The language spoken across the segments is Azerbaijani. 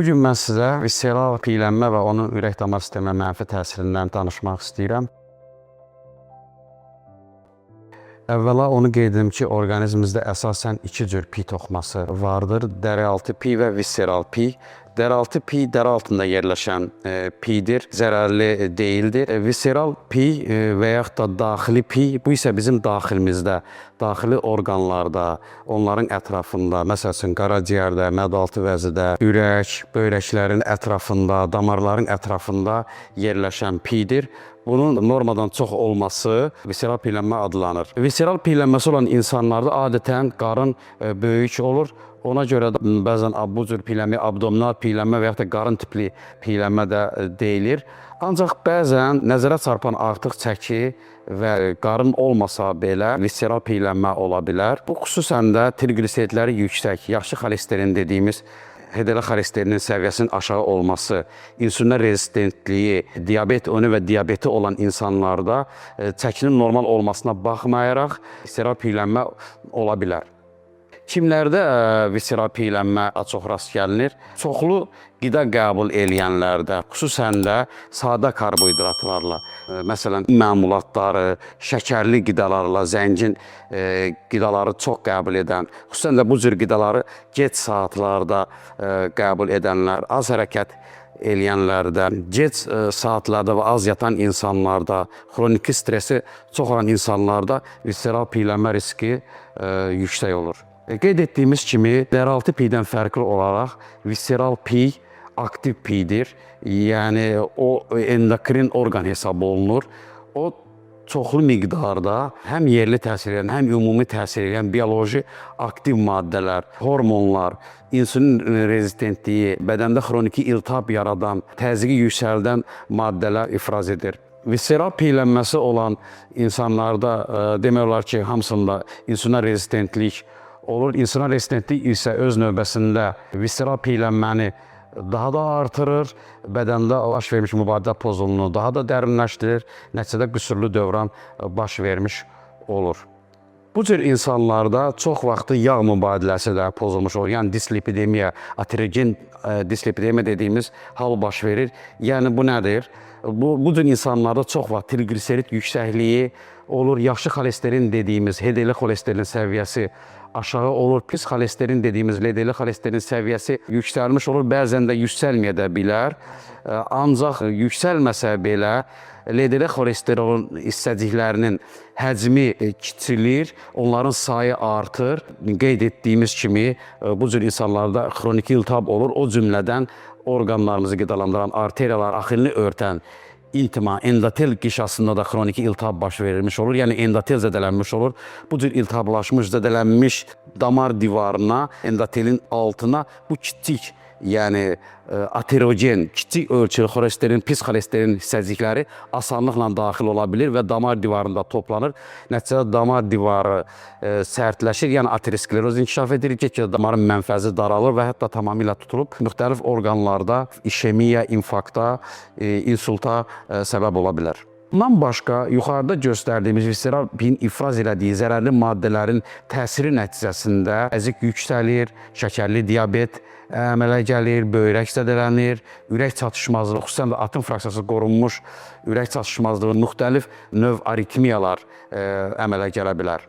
Bu gün mən sizə visceral piylənmə və onun ürək-damar sisteminə mənfi təsirindən danışmaq istəyirəm. Əvvəla onu qeyd edim ki, orqanizmimizdə əsasən iki cür piy toxuması vardır. Dərialtı piy və visceral piy. Dərialtı piy dəri altında yerləşən piydir, zərərli deyildir. Visceral piy və yaxud da daxili piy, bu isə bizim daxilimizdə, daxili orqanlarda, onların ətrafında, məsəl üçün qaraciyərdə, mədaltı vəzidə, ürək, böyrəklərin ətrafında, damarların ətrafında yerləşən piydir. Bunun normadan çox olması visceral piylənmə adlanır. Visceral piylənməsi olan insanlarda adətən qarın böyük olur. Ona görə də bəzən bu cür piylənmə, abdominal piylənmə və yaxud da qarın tipli piylənmə də deyilir. Ancaq bəzən nəzərə çarpan artıq çəki və qarın olmasa belə visceral piylənmə ola bilər. Bu xüsusən də triqliseridləri yüksək, yaxşı xolesterin dediyimiz HDL xolesterinin səviyyəsinin aşağı olması, insulinə rezistentliyi, diabet önü və diabeti olan insanlarda çəkinin normal olmasına baxmayaraq visceral piylənmə ola bilər. Kimlərdə visceral piylənmə çox rast gəlinir? Çoxlu qida qəbul edənlərdə, xüsusən də sadə karbohidratlarla, məsələn, məmulatları, şəkərli qidalarla, zəngin qidaları çox qəbul edən, xüsusən də bu cür qidaları gec saatlarda qəbul edənlər, az hərəkət eləyənlərdə, gec saatlarda və az yatan insanlarda, xroniki stresi çox olan insanlarda visceral piylənmə riski yüksək olur. Qeyd etdiyimiz kimi, dərialtı piydən fərqli olaraq visceral piy aktiv piydir. Yəni, o endokrin orqan hesab olunur. O çoxlu miqdarda həm yerli təsir edən, həm ümumi təsir edən bioloji aktiv maddələr, hormonlar, insulin rezistentliyi, bədəndə xroniki iltihab yaradan, təzyiqi yüksəldən maddələr ifraz edir. Visceral piylənməsi olan insanlarda demək olar ki, hamısında insulinə rezistentlik olur. İnsana rezistentlik isə öz növbəsində visceral piylənməni daha da artırır, bədəndə baş vermiş mübadilə pozğunluğunu daha da dərinləşdirir, nəticədə qüsurlu dövran baş vermiş olur. Bu cür insanlarda çox vaxtı yağ mübadiləsi də pozulmuş olur. Yəni dislipidemiya, aterogen dislipidemiya dediyimiz hal baş verir. Yəni bu nədir? Bu cür insanlarda çox vaxt triqliserid yüksəkliyi olur, yaxşı xolesterin dediyimiz HDL xolesterin səviyyəsi aşağı olur, pis xolesterin dediyimiz LDL xolesterin səviyyəsi yüksəlmiş olur, bəzən də yüksəlməyə də bilər. Ancaq yüksəlməsə belə LDL xolesterol hissəciklərinin həcmi kiçilir, onların sayı artır. Qeyd etdiyimiz kimi bu cür insanlarda xroniki iltihab olur, o cümlədən orqanlarımızı qidalandıran arteriyalar, axilini örtən intima, endotel qişasında da xroniki iltihab baş verilmiş olur. Yəni endotel zədələnmiş olur. Bu cür iltihablaşmış, zədələnmiş damar divarına, endotelin altına bu kiçik, yəni aterogen, kiçik ölçülü xolesterin, pis xolesterin hissəcikləri asanlıqla daxil ola bilir və damar divarında toplanır. Nəticədə damar divarı sərtləşir, yəni ateroskleroz inkişaf edir, get-gedə damarın mənfəzi daralır və hətta tamamilə tutulub müxtəlif orqanlarda işemiya, infarkta, insulta səbəb ola bilər. Bundan başqa, yuxarıda göstərdiyimiz visceral piyin ifraz elədiyi zərərli maddələrin təsiri nəticəsində əzik yüksəlir, şəkərli diabet əmələ gəlir, böyrək zədələnir, ürək çatışmazlığı, xüsusən də atın fraksiyası qorunmuş ürək çatışmazlığı, müxtəlif növ aritmiyalar əmələ gələ bilər.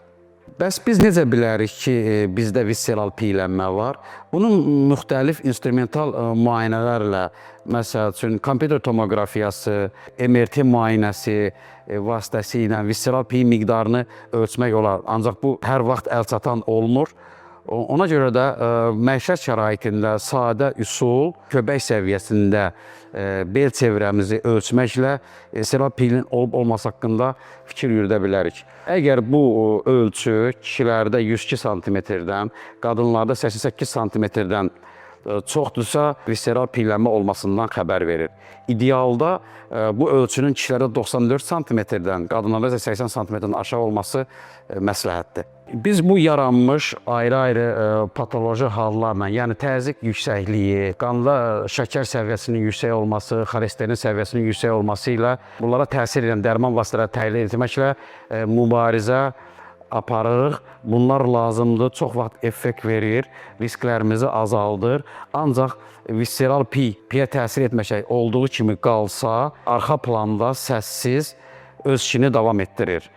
Bəs biz necə bilərik ki, bizdə visceral piylənmə var? Bunun müxtəlif instrumental müayinələrlə, məsəl üçün, kompüter tomoqrafiyası, MRT müayinəsi vasitəsilə visceral piy miqdarını ölçmək olar. Ancaq bu hər vaxt əlçatan olmur. Ona görə də məişət şəraitində sadə üsul, köbək səviyyəsində bel çevrəmizi ölçməklə visceral piyin olub-olması haqqında fikir yürüdə bilərik. Əgər bu ölçü kişilərdə 102 sm-dən, qadınlarda 88 sm-dən çoxdursa, visceral piylənmə olmasından xəbər verir. İdealda bu ölçünün kişilərdə 94 sm-dən, qadınlarda 80 sm-dən aşağı olması məsləhətdir. Biz bu yaranmış ayrı-ayrı patoloji hallarla, yəni təzyiq yüksəkliyi, qanda şəkər səviyyəsinin yüksək olması, xolesterin səviyyəsinin yüksək olması ilə bunlara təsir edən dərman vasitələri təhlil etməklə mübarizə aparırıq. Bunlar lazımdır, çox vaxt effekt verir, risklərimizi azaldır. Ancaq visceral piyə təsir etməşək olduğu kimi qalsa, arxa planda səssiz öz işini davam etdirir.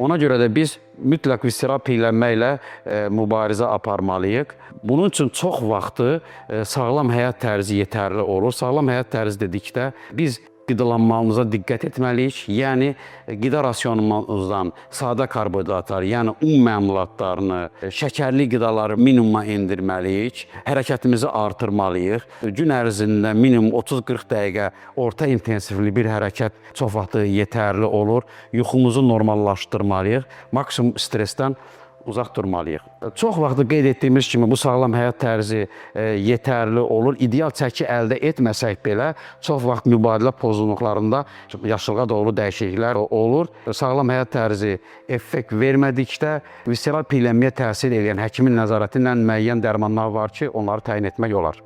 Ona görə də biz mütləq visceral piyələnməklə mübarizə aparmalıyıq. Bunun üçün çox vaxtı sağlam həyat tərzi yetərli olur. Sağlam həyat tərzi dedikdə biz qidalanmamıza diqqət etməliyik. Yəni, qida rasionumuzdan sadə karbohidratlar, yəni un məmulatlarını, şəkərli qidaları minimuma endirməliyik. Hərəkətimizi artırmalıyıq. Gün ərzində minimum 30-40 dəqiqə orta intensivli bir hərəkət çox vaxt yetərli olur. Yuxumuzu normallaşdırmalıyıq. Maksimum stressdən uzaq durmalıyıq. Çox vaxt qeyd etdiyimiz kimi bu sağlam həyat tərzi yetərli olur. İdeal çəki əldə etməsək belə çox vaxt mübadilə pozğunluqlarında yaşlığa doğru dəyişikliklər olur. Sağlam həyat tərzi effekt vermədikdə visceral piyələnməyə təsir edən həkimin nəzarəti ilə müəyyən dərmanlar var ki, onları təyin etmək olar.